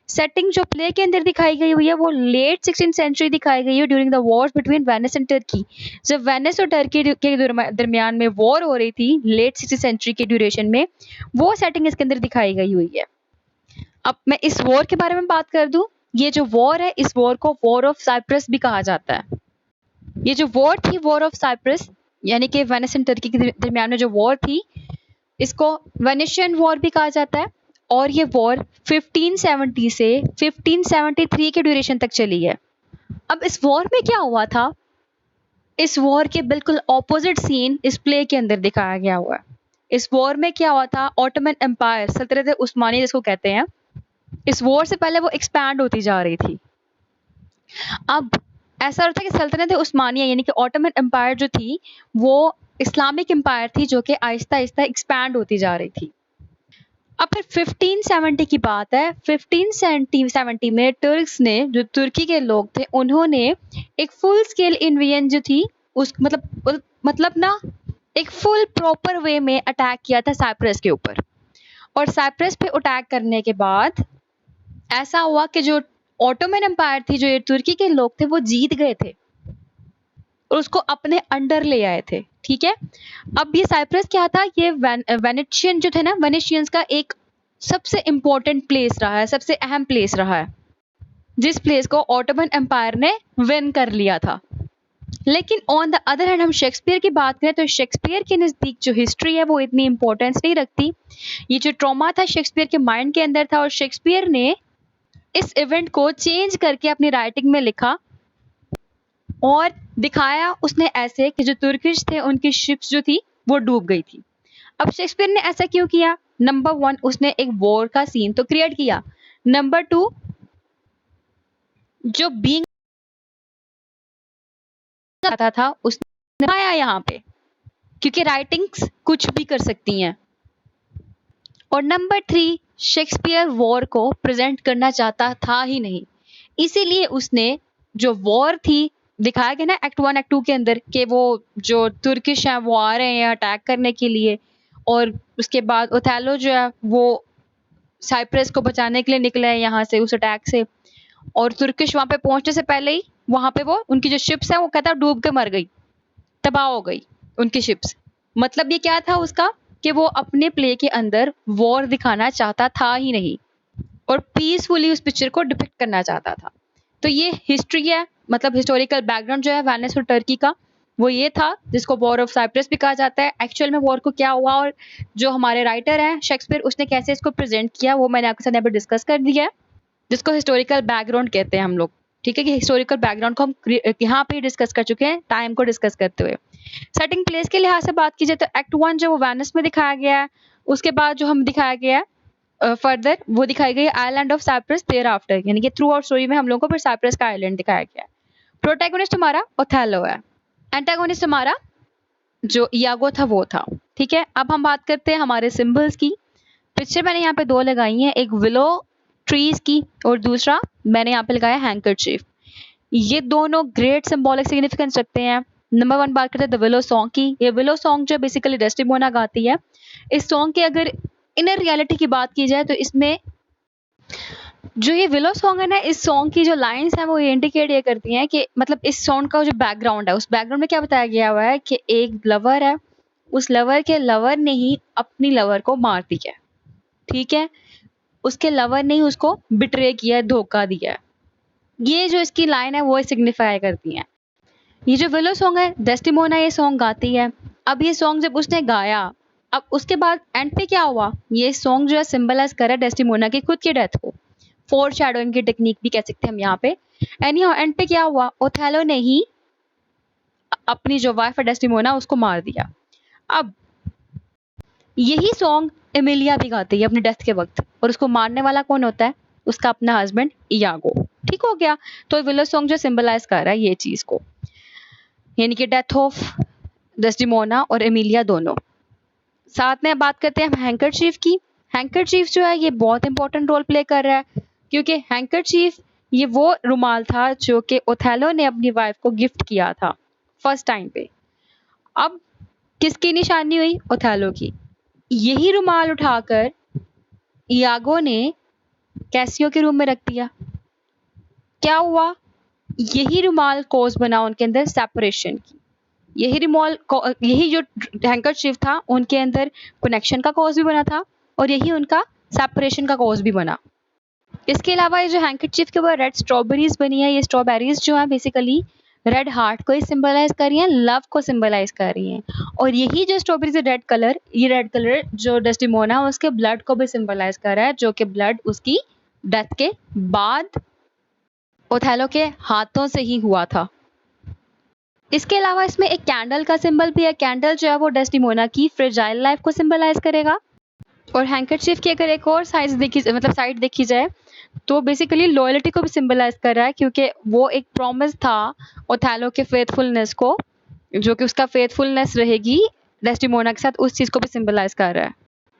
सेटिंग जो प्ले के अंदर दिखाई गई हुई है वो लेट 16th सेंचुरी दिखाई गई है, during the war between Venice and Turkey. जब वेनिस और टर्की के दरमियान में वॉर हो रही थी लेट 16th सेंचुरी के ड्यूरेशन में, वो सेटिंग इसके अंदर दिखाई गई हुई है। अब मैं इस वॉर के बारे में बात कर दूं, ये जो वॉर है इस वॉर को वॉर ऑफ साइप्रस भी कहा जाता है। ये जो वॉर थी वॉर ऑफ साइप्रस, यानी कि वेनिस एंड टर्की के दरमियान में जो वॉर थी, इसको वेनिशियन वॉर भी कहा जाता है। और ये वॉर 1570 से 1573 के ड्यूरेशन तक चली है। अब इस वॉर में क्या हुआ था, इस वॉर के बिल्कुल ऑपोजिट सीन इस प्ले के अंदर दिखाया गया हुआ है। इस वॉर में क्या हुआ था, ऑटोमन एम्पायर, सल्तनत उस्मानी जिसको कहते हैं, इस वॉर से पहले वो एक्सपैंड होती जा रही थी। अब ऐसा होता है कि सल्तनत उस्मानिया यानी कि ऑटोमन एम्पायर जो थी वो इस्लामिक एम्पायर थी जो कि आहिस्ता आहिस्ता एक्सपैंड होती जा रही थी। अब फिर 1570 की बात है। 1570 में टर्क्स ने, जो तुर्की के लोग थे, उन्होंने एक फुल स्केल इन्वेजन जो थी उस मतलब ना एक फुल प्रॉपर वे में अटैक किया था साइप्रस के ऊपर। और साइप्रस पे अटैक करने के बाद ऐसा हुआ कि जो ऑटोमन एम्पायर थी, जो ये तुर्की के लोग थे, वो जीत गए थे और उसको अपने अंडर ले आए थे। ठीक है, अब ये साइप्रस क्या था, ये वेनेशियन जो थे ना, वेनेशियंस का एक सबसे इंपॉर्टेंट प्लेस रहा है, सबसे अहम प्लेस रहा है, जिस प्लेस को ऑटोमन एम्पायर ने विन कर लिया था। लेकिन ऑन द अदर हैंड हम शेक्सपियर की बात करें तो शेक्सपियर के नज़दीक जो हिस्ट्री है वो इतनी इंपॉर्टेंस नहीं रखती। ये जो ट्रॉमा था शेक्सपियर के माइंड के अंदर था और शेक्सपियर ने इस इवेंट को चेंज करके अपनी राइटिंग में लिखा और दिखाया उसने ऐसे कि जो तुर्किश थे उनकी शिप्स जो थी वो डूब गई थी। अब शेक्सपियर ने ऐसा क्यों किया, नंबर 1 उसने एक वॉर का सीन तो क्रिएट किया, नंबर 2 जो बीइंग था उसने दिखाया यहाँ पे, क्योंकि राइटिंग्स कुछ भी कर सकती हैं। और नंबर 3 शेक्सपियर वॉर को प्रेजेंट करना चाहता था ही नहीं, इसीलिए उसने जो वॉर थी दिखाया गया ना एक्ट 1 एक्ट 2 के अंदर कि वो जो तुर्किश हैं वो आ रहे हैं अटैक करने के लिए, और उसके बाद ओथेलो जो है वो साइप्रस को बचाने के लिए निकला है यहाँ से उस अटैक से, और तुर्किश वहाँ पे पहुंचने से पहले ही वहाँ पे वो उनकी जो शिप्स है वो कहता है डूब के मर गई, तबाह हो गई उनकी शिप्स। मतलब ये क्या था उसका कि वो अपने प्ले के अंदर वॉर दिखाना चाहता था ही नहीं और पीसफुली उस पिक्चर को डिपिक्ट करना चाहता था। तो ये हिस्ट्री है, मतलब हिस्टोरिकल बैकग्राउंड जो है वेनिस और टर्की का वो ये था, जिसको वॉर ऑफ साइप्रस भी कहा जाता है। एक्चुअल में वॉर को क्या हुआ और जो हमारे राइटर हैं शेक्सपियर उसने कैसे इसको प्रेजेंट किया वो मैंने आपके साथ यहाँ पर डिस्कस कर दिया है, जिसको हिस्टोरिकल बैकग्राउंड कहते हैं हम लोग। ठीक है कि हिस्टोरिकल बैकग्राउंड को हम यहाँ पे डिस्कस कर चुके हैं टाइम को डिस्कस करते हुए। सेटिंग प्लेस के लिहाज से बात की जाए तो एक्ट 1 जो वो वेनिस में दिखाया गया है, उसके बाद जो हम दिखाया गया है फर्दर वो दिखाई गई island of Cyprus thereafter, यानी कि थ्रू आउट स्टोरी में हम लोगों को फिर साइप्रस का आइलैंड दिखाया गया है। प्रोटैगोनिस्ट हमारा ओथेलो है, एंटागोनिस्ट हमारा जो इयागो था वो था। ठीक है, अब हम बात करते हैं हमारे सिंबल्स की। पिक्चर मैंने यहाँ पे दो लगाई हैं, एक विलो ट्रीज की और दूसरा मैंने यहाँ पे लगाया हैंकरचीफ। ये दोनों ग्रेट सिंबॉलिक सिग्निफिकेंस रखते हैं। नंबर 1 बात करते हैं द विलो सॉन्ग की। ये विलो सॉन्ग जो बेसिकली डेस्टिमोना गाती है। इस सॉन्ग की अगर इनर रियलिटी की बात की जाए तो इसमें जो ये विलो सॉन्ग है ना, इस सॉन्ग की जो लाइंस हैं वो ये इंडिकेट ये करती हैं कि मतलब इस सॉन्ग का जो बैकग्राउंड है उस बैकग्राउंड में क्या बताया गया हुआ है कि एक लवर है, उस लवर के लवर ने ही अपनी लवर को मार दिया। ठीक है, उसके लवर ने ही उसको बिट्रे किया, धोखा दिया। ये जो इसकी लाइन है वो सिग्निफाई करती है। ये जो विलो सॉन्ग है डेस्टिमोना ये सॉन्ग गाती है। अब ये सॉन्ग जब उसने गाया, अब उसके बाद एंड पे क्या हुआ, ये सॉन्ग जो है सिंबलाइज कर रहा है डेस्टिमोना की खुद की डेथ को। फोर शैडोइंग की टेक्निक भी कह सकते हैं हम यहाँ पे। एनीहाउ एंड पे क्या हुआ, ओथेलो ने ही अपनी जो वाइफ है डेस्टिमोना उसको मार दिया। अब यही सॉन्ग एमिलिया भी गाती है अपनी डेथ के वक्त, और उसको मारने वाला कौन होता है, उसका अपना हस्बैंड इयागो। ठीक हो गया, तो विलो सॉन्ग जो सिंबलाइज कर रहा है ये चीज को, यानी कि डेथ ऑफ डेस्टिमोना और एमिलिया दोनों। साथ में बात करते हैं हम हैंकरचीफ की। हैंकरचीफ जो है ये बहुत इंपॉर्टेंट रोल प्ले कर रहा है, क्योंकि हैंकरचीफ ये वो रुमाल था जो कि ओथेलो ने अपनी वाइफ को गिफ्ट किया था फर्स्ट टाइम पे। अब किसकी निशानी हुई, ओथेलो की। यही रुमाल उठाकर इयागो ने कैसियो के रूम में रख दिया। क्या हुआ, यही रुमाल कॉज बना उनके अंदर सेपरेशन की। यही जो हैंकरचीफ था उनके अंदर कनेक्शन का कॉज भी बना था और यही उनका सेपरेशन का कॉज भी बना। इसके अलावा ये जो हैंकरचीफ के ऊपर रेड स्ट्रॉबेरीज बनी है, ये स्ट्रॉबेरीज जो है बेसिकली रेड हार्ट को ही सिंबलाइज कर रही हैं, लव को सिंबलाइज कर रही हैं। और यही जो स्ट्रॉबेरीज रेड कलर, ये रेड कलर जो डेस्टिमोना है उसके ब्लड को भी सिंबलाइज कर रहा है, जो कि ब्लड उसकी डेथ के बाद ओथेलो के हाथों से ही हुआ था। इसके अलावा इसमें एक कैंडल का सिंबल भी है। कैंडल जो है वो डेस्टिमोना की फ्रेजाइल लाइफ को सिंबलाइज करेगा। और हैंकरचीफ की अगर एक और साइड देखी जाए तो बेसिकली लॉयल्टी को भी सिंबलाइज कर रहा है, क्योंकि वो एक प्रॉमिस था ओथेलो के फेथफुलनेस को, जो कि उसका फेथफुलनेस रहेगी डेस्टिमोना के साथ, उस चीज को भी सिंबलाइज कर रहा है।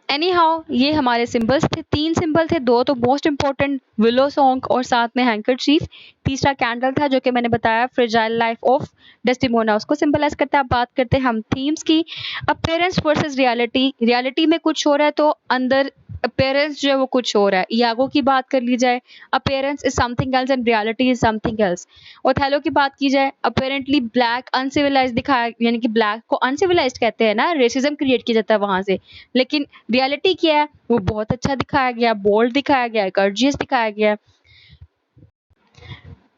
एनी हाउ ये हमारे सिंबल्स थे, 3 सिंबल थे, 2 तो मोस्ट इंपॉर्टेंट विलो सॉन्ग और साथ में हैंकरचीफ, तीसरा कैंडल था जो कि मैंने बताया फ्रेजाइल लाइफ ऑफ डेस्टिमोना, उसको सिंबलाइज करता है। अब बात करते हैं हम थीम्स की। Appearance versus reality. रियलिटी में कुछ हो रहा है तो अंदर अपीयरेंस जो है वो कुछ हो रहा है। इयागो की बात कर ली जाए, appearance is something else and reality is something else. Othello की बात की जाए, अपेरेंटली ब्लैक अनसिविलाइज्ड दिखाया, यानी कि ब्लैक को अनसिविलाइज्ड कहते हैं ना, रेसिज्म क्रिएट किया जाता है वहां से, लेकिन रियलिटी क्या है वो बहुत अच्छा दिखाया गया, बोल्ड दिखाया गया, कर्जियस दिखाया गया।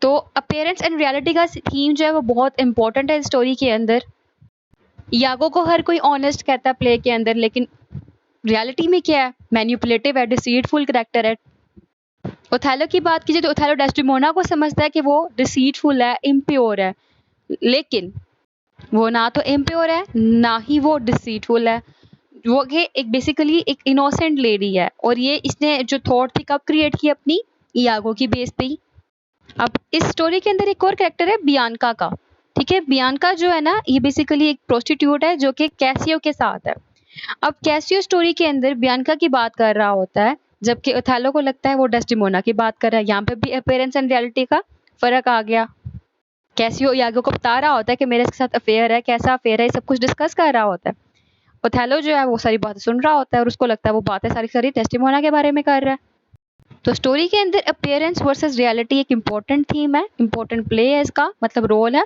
तो अपीयरेंस एंड रियलिटी का थीम जो है वो बहुत इंपॉर्टेंट है स्टोरी के अंदर। इयागो को हर कोई ऑनेस्ट कहता है प्ले के अंदर, लेकिन रियलिटी में क्या है, मैनिपुलेटिव है, डिसीटफुल कैरेक्टर है। ओथेलो की बात कीजिए तो ओथेलो डेस्टिमोना को समझता है कि वो डिसीटफुल है, इम्प्योर है, लेकिन वो ना तो इम्प्योर है ना ही वो डिसीटफुल है। वो एक बेसिकली एक इनोसेंट लेडी है, और ये इसने जो थॉट थी कब क्रिएट की, अपनी इयागो की बेस पे ही। अब इस स्टोरी के अंदर एक और कैरेक्टर है बियांका का। ठीक है, बियांका जो है ना ये बेसिकली एक प्रोस्टिट्यूट है जो कि कैसियो के साथ है। अब कैसियो स्टोरी के अंदर बियांका की बात कर रहा होता है, जबकि ओथेलो को लगता है वो डेस्टिमोना की बात कर रहा है। यहाँ पे भी अपीयरेंस एंड रियलिटी का फर्क आ गया। कैसियो यागो को बता रहा होता है कि मेरे इसके साथ अफेयर है, कैसा अफेयर है, ये सब कुछ डिस्कस कर रहा होता है। ओथेलो जो है वो सारी बातें सुन रहा होता है और उसको लगता है वो बातें सारी सारी डेस्टिमोना के बारे में कर रहा है। तो स्टोरी के अंदर अपीयरेंस वर्सेस रियलिटी एक इम्पोर्टेंट थीम है, इम्पोर्टेंट प्ले है, इसका मतलब रोल है।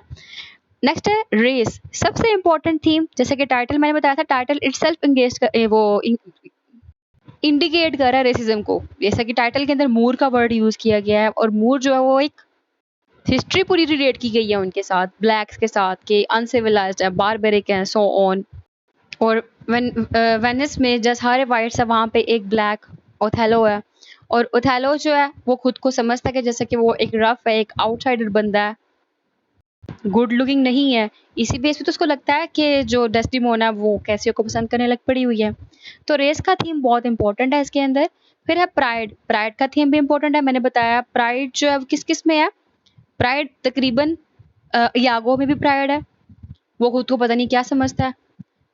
नेक्स्ट है रेस, सबसे इम्पोर्टेंट थीम। जैसे कि टाइटल मैंने बताया था, टाइटल इटसेल्फ एंगेज वो इंडिकेट कर रहा है रेसिज्म को। जैसा कि टाइटल के अंदर मूर का वर्ड यूज किया गया है और मूर जो है वो एक हिस्ट्री पूरी रिलेट की गई है उनके साथ, ब्लैक्स के साथ, के अनसिविलाइज्ड है, बारबेरिक है, सो ऑन। और वेनिस में जस्ट सारे वाइट्स है, वहाँ पे एक ब्लैक ओथेलो है और ओथेलो जो है वो खुद को समझता है कि जैसे कि वो एक रफ है, एक आउटसाइडर बंदा है, गुड लुकिंग नहीं है। इसी बेस पे तो उसको लगता है कि जो डेस्टिमोना वो कैसियो को पसंद करने लग पड़ी हुई है। तो रेस का थीम बहुत इंपॉर्टेंट है इसके अंदर। फिर है प्राइड, प्राइड का थीम भी इंपॉर्टेंट है। मैंने बताया प्राइड जो है किस किस में है। प्राइड तकरीबन यागो में भी प्राइड है, वो खुद को पता नहीं क्या समझता है।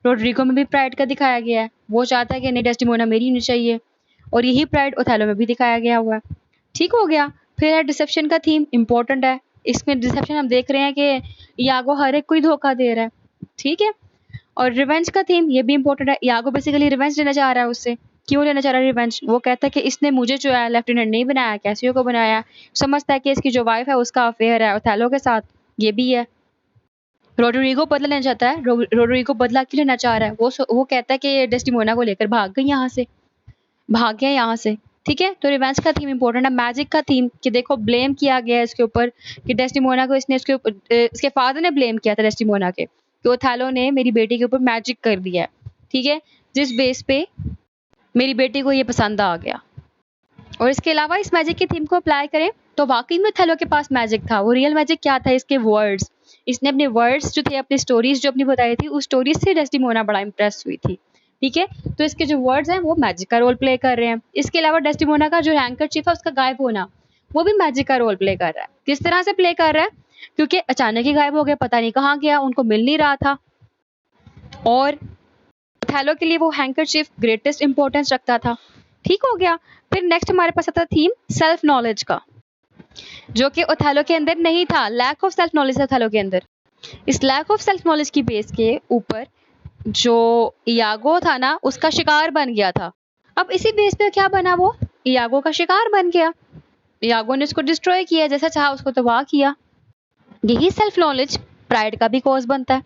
रोड्रिगो में भी प्राइड का दिखाया गया है, वो चाहता है कि नहीं डेस्टिमोना मेरी होनी चाहिए, और यही प्राइड ओथेलो में भी दिखाया गया हुआ है। ठीक हो गया। फिर है डिसेप्शन का थीम, इंपॉर्टेंट है। इसमें डिसेप्शन हम देख रहे हैं कि यागो हर एक कोई धोखा दे रहा है, ठीक है। और रिवेंज का थीम ये भी इंपॉर्टेंट है। यागो बेसिकली रिवेंज लेना चाह रहा है उससे। क्यों लेना चाह रहा है रिवेंज? वो कहता है कि इसने मुझे जो है लेफ्टिनेंट नहीं बनाया, कैसियो को बनाया। समझता है कि इसकी जो वाइफ है उसका अफेयर है ओथेलो के साथ, ये भी है। रोड्रिगो बदला लेना चाहता है। रोड्रिगो बदला क्यों लेना चाह रहा है? वो कहता है कि डेस्टिमोना को लेकर भाग गई यहाँ से, भाग गया यहाँ से, ठीक है। तो रिवेंज का थीम इंपॉर्टेंट है। मैजिक का थीम कि देखो ब्लेम किया गया है इसके ऊपर कि डेस्टिमोना को इसके ऊपर इसके फादर ने ब्लेम किया था डेस्टिमोना के कि ओथेलो ने मेरी बेटी के ऊपर मैजिक कर दिया है, ठीक है, जिस बेस पे मेरी बेटी को ये पसंद आ गया। और इसके अलावा इस मैजिक की थीम को अप्लाई करें तो वाकई में ओथेलो के पास मैजिक था। वो रियल मैजिक क्या था? इसके वर्ड्स। इसने अपने वर्ड्स जो थे, अपनी स्टोरीज जो अपनी बताई थी, उस स्टोरीज से डेस्टिमोना बड़ा इंप्रेस हुई थी, ठीक है। तो इसके जो वर्ड्स हैं वो मैजिक का रोल प्ले कर रहे हैं। इसके अलावा डेस्टिमोना का जो हैंकरचीफ है उसका गायब होना, वो भी मैजिक का रोल प्ले कर रहा है। किस तरह से प्ले कर रहा है? क्योंकि अचानक ही गायब हो गया, पता नहीं कहाँ गया, उनको मिल नहीं रहा था। और ओथेलो के लिए वो हैंकरचीफ ग्रेटेस्ट इंपॉर्टेंस रखता था। ठीक हो गया। फिर नेक्स्ट हमारे पास आता थीम सेल्फ नॉलेज का, जो कि ओथेलो के अंदर नहीं था। लैक ऑफ सेल्फ नॉलेज था ओथेलो के अंदर। इस लैक ऑफ सेल्फ नॉलेज की बेस के ऊपर जो इयागो था ना, उसका शिकार बन गया था। अब इसी बेस पे क्या बना? वो इयागो का शिकार बन गया। इयागो ने उसको डिस्ट्रॉय किया, जैसा चाहा उसको तबाह किया। यही सेल्फ नॉलेज प्राइड का भी कॉज बनता है।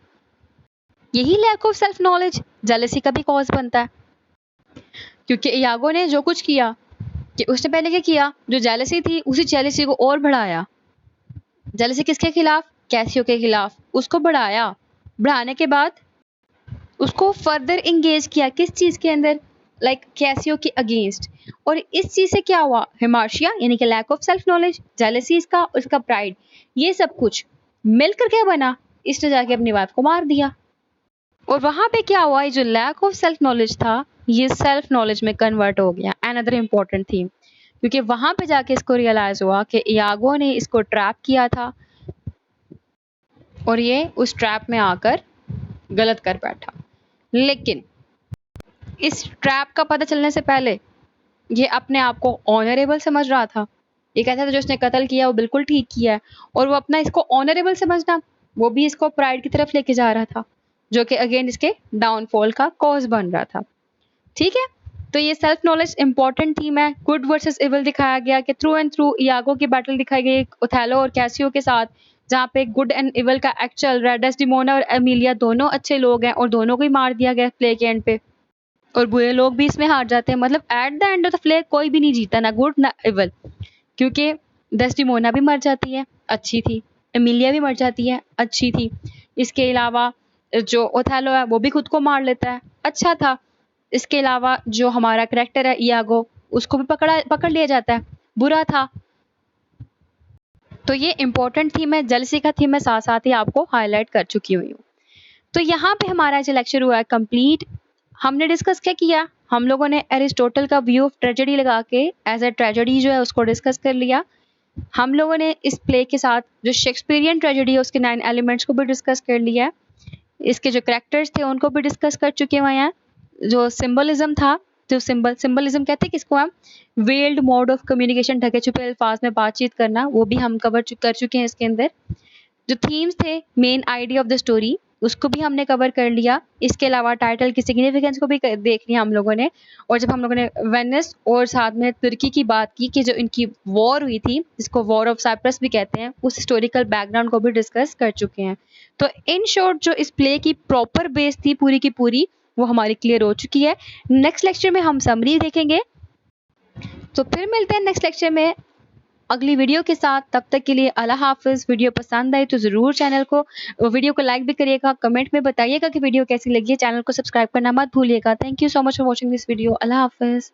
यही lack of self knowledge jealousy का भी कॉज बनता है। क्योंकि इयागो ने जो कुछ किया कि उसने पहले क्या किया, जो जेलसी थी उसी जेलसी को और बढ़ाया। जेलसी किसके खिलाफ? कैसियो के खिलाफ। उसको बढ़ाया, बढ़ाने के बाद उसको फर्दर इंगेज किया किस चीज के अंदर? लाइक कैसियो के अगेंस्ट। और इस चीज से क्या हुआ? हिमार्शिया यानी कि lack of self knowledge, jealousy इसका, उसका प्राइड, ये सब कुछ मिलकर क्या बना? इसने जाके अपनी वाइफ को मार दिया। और वहां पे क्या हुआ? ये जो लैक ऑफ सेल्फ नॉलेज था ये सेल्फ नॉलेज में कन्वर्ट हो गया। अनदर इंपॉर्टेंट थीम, क्योंकि वहां पे जाके इसको रियलाइज हुआ कि इयागो ने इसको ट्रैप किया था और ये उस ट्रैप में आकर गलत कर बैठा। लेकिन इस ट्रैप का पता चलने से पहले ये अपने आप को ऑनरेबल समझ रहा था। ये कहता था जो उसने कत्ल किया वो बिल्कुल ठीक किया है, और वो अपना इसको ऑनरेबल समझना, वो भी इसको प्राइड की तरफ लेके जा रहा था, जो कि अगेन इसके डाउनफॉल का कॉज बन रहा था। ठीक है। तो ये सेल्फ नॉलेज इंपॉर्टेंट थीम है। गुड वर्सेस इविल दिखाया गया कि थ्रू एंड थ्रू इयागो की बैटल दिखाई गई ओथेलो और कैसियो के साथ, जहाँ पे गुड एंड इविल का एक्ट चल रहा है। डेस्टिमोना और एमिलिया दोनों अच्छे लोग हैं और दोनों को ही मार दिया गया प्ले के एंड पे, और बुरे लोग भी इसमें हार जाते हैं। मतलब at the end of the play कोई भी नहीं जीता, ना गुड ना इविल, क्योंकि डेस्टिमोना भी मर जाती है, अच्छी थी। एमिलिया भी मर जाती है, अच्छी थी। इसके अलावा जो ओथेलो है वो भी खुद को मार लेता है, अच्छा था। इसके अलावा जो हमारा करेक्टर है इयागो, उसको भी पकड़ लिया जाता है, बुरा था। तो ये इंपॉर्टेंट थीम है, जेलसी का थीम मैं साथ साथ ही आपको हाईलाइट कर चुकी हुई हूँ। तो यहाँ पे हमारा जो लेक्चर हुआ है कंप्लीट। हमने डिस्कस क्या किया? हम लोगों ने एरिस्टोटल का व्यू ऑफ ट्रेजेडी लगा के एज ए ट्रेजेडी जो है उसको डिस्कस कर लिया। हम लोगों ने इस प्ले के साथ जो शेक्सपियरियन ट्रेजेडी है उसके 9 एलिमेंट्स को भी डिस्कस कर लिया है। इसके जो करेक्टर्स थे उनको भी डिस्कस कर चुके हुए हैं। जो सिंबलिज्म था जो सिंबलिज्म कहते हैं किसको हम, वेल्ड मोड ऑफ कम्युनिकेशन, ढके छुपे अल्फाज में बातचीत करना, वो भी हम कर चुके हैं इसके अंदर। जो थीम्स थे, main idea of the story, उसको भी हमने कवर कर लिया। इसके अलावा टाइटल की सिग्निफिकेंस को भी देख लिया हम लोगों ने। और जब हम लोगों ने वेनिस और साथ में तुर्की की बात की कि जो इनकी वॉर हुई थी, जिसको वॉर ऑफ साइप्रस भी कहते हैं, उस हिस्टोरिकल बैकग्राउंड को भी डिस्कस कर चुके हैं। तो इन शॉर्ट जो इस प्ले की प्रॉपर बेस थी पूरी की पूरी, वो हमारी क्लियर हो चुकी है। नेक्स्ट लेक्चर में हम समरी देखेंगे। तो फिर मिलते हैं नेक्स्ट लेक्चर में अगली वीडियो के साथ। तब तक के लिए अल्लाह हाफिज़। वीडियो पसंद आई तो ज़रूर वीडियो को लाइक भी करिएगा, कमेंट में बताइएगा कि वीडियो कैसी लगी है। चैनल को सब्सक्राइब करना मत भूलिएगा। Thank you so much for watching this video. अल्लाह हाफिज़।